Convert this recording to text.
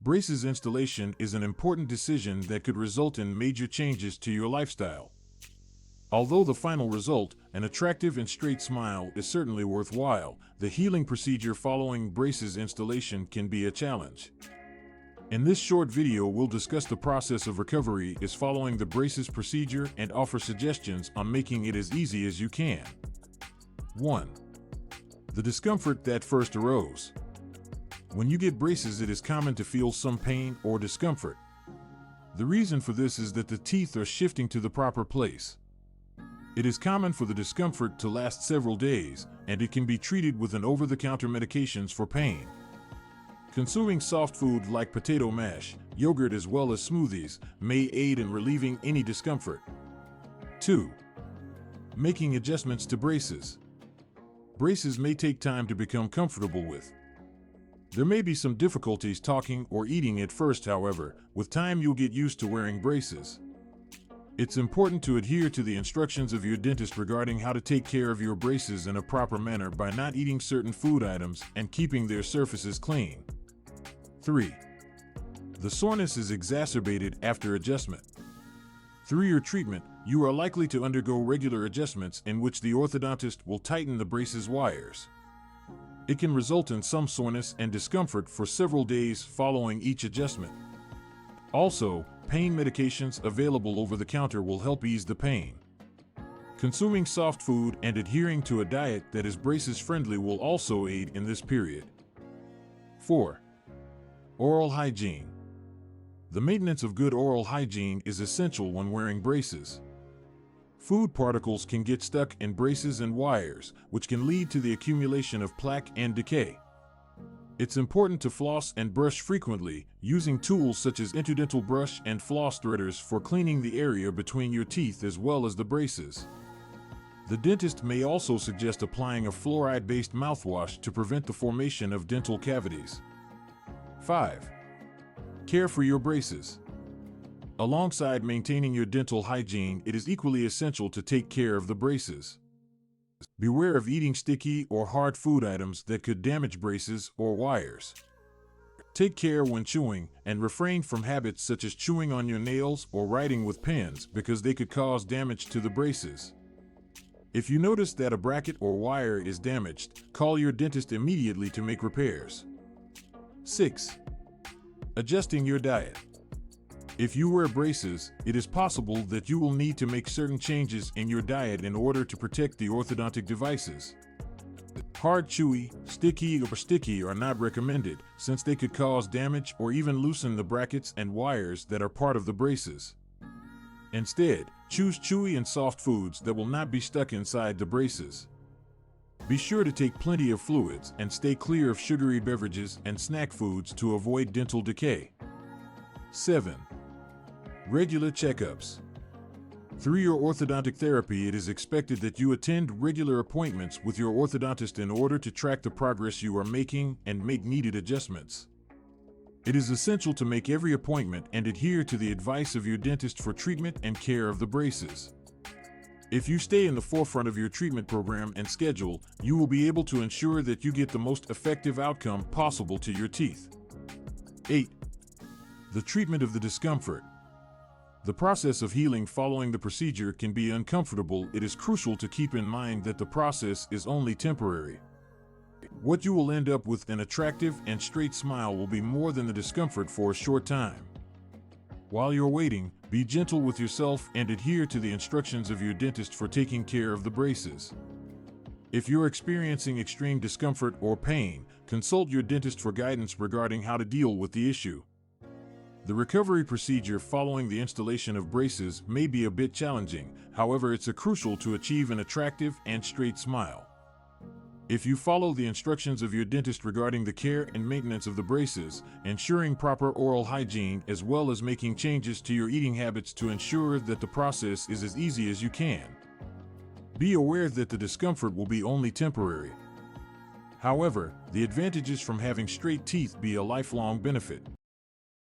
Braces installation is an important decision that could result in major changes to your lifestyle. Although the final result, an attractive and straight smile, is certainly worthwhile, the healing procedure following braces installation can be a challenge. In this short video, we'll discuss the process of recovery is following the braces procedure and offer suggestions on making it as easy as you can. 1. The discomfort that first arose. When you get braces, it is common to feel some pain or discomfort. The reason for this is that the teeth are shifting to the proper place. It is common for the discomfort to last several days, and it can be treated with an over-the-counter medications for pain. Consuming soft food like potato mash, yogurt as well as smoothies may aid in relieving any discomfort. 2. Making adjustments to braces. Braces may take time to become comfortable with. There may be some difficulties talking or eating at first, however, with time you'll get used to wearing braces. It's important to adhere to the instructions of your dentist regarding how to take care of your braces in a proper manner by not eating certain food items and keeping their surfaces clean. 3. The soreness is exacerbated after adjustment. Through your treatment, you are likely to undergo regular adjustments in which the orthodontist will tighten the braces wires. It can result in some soreness and discomfort for several days following each adjustment. Also, pain medications available over the counter will help ease the pain. Consuming soft food and adhering to a diet that is braces friendly will also aid in this period. 4. Oral hygiene. The maintenance of good oral hygiene is essential when wearing braces. Food particles can get stuck in braces and wires, which can lead to the accumulation of plaque and decay. It's important to floss and brush frequently, using tools such as interdental brush and floss threaders for cleaning the area between your teeth as well as the braces. The dentist may also suggest applying a fluoride-based mouthwash to prevent the formation of dental cavities. 5. Care for your braces. Alongside maintaining your dental hygiene, it is equally essential to take care of the braces. Beware of eating sticky or hard food items that could damage braces or wires. Take care when chewing, and refrain from habits such as chewing on your nails or writing with pens because they could cause damage to the braces. If you notice that a bracket or wire is damaged, call your dentist immediately to make repairs. 6. Adjusting your diet. If you wear braces, it is possible that you will need to make certain changes in your diet in order to protect the orthodontic devices. Hard, chewy, sticky are not recommended, since they could cause damage or even loosen the brackets and wires that are part of the braces. Instead, choose chewy and soft foods that will not be stuck inside the braces. Be sure to take plenty of fluids and stay clear of sugary beverages and snack foods to avoid dental decay. 7. Regular checkups. Through your orthodontic therapy, it is expected that you attend regular appointments with your orthodontist in order to track the progress you are making and make needed adjustments. It is essential to make every appointment and adhere to the advice of your dentist for treatment and care of the braces. If you stay in the forefront of your treatment program and schedule, you will be able to ensure that you get the most effective outcome possible to your teeth. 8. The treatment of the discomfort. The process of healing following the procedure can be uncomfortable. It is crucial to keep in mind that the process is only temporary. What you will end up with, an attractive and straight smile, will be more than the discomfort for a short time. While you're waiting, be gentle with yourself and adhere to the instructions of your dentist for taking care of the braces. If you're experiencing extreme discomfort or pain, consult your dentist for guidance regarding how to deal with the issue. The recovery procedure following the installation of braces may be a bit challenging, however, it's crucial to achieve an attractive and straight smile. If you follow the instructions of your dentist regarding the care and maintenance of the braces, ensuring proper oral hygiene, as well as making changes to your eating habits to ensure that the process is as easy as you can. Be aware that the discomfort will be only temporary. However, the advantages from having straight teeth be a lifelong benefit.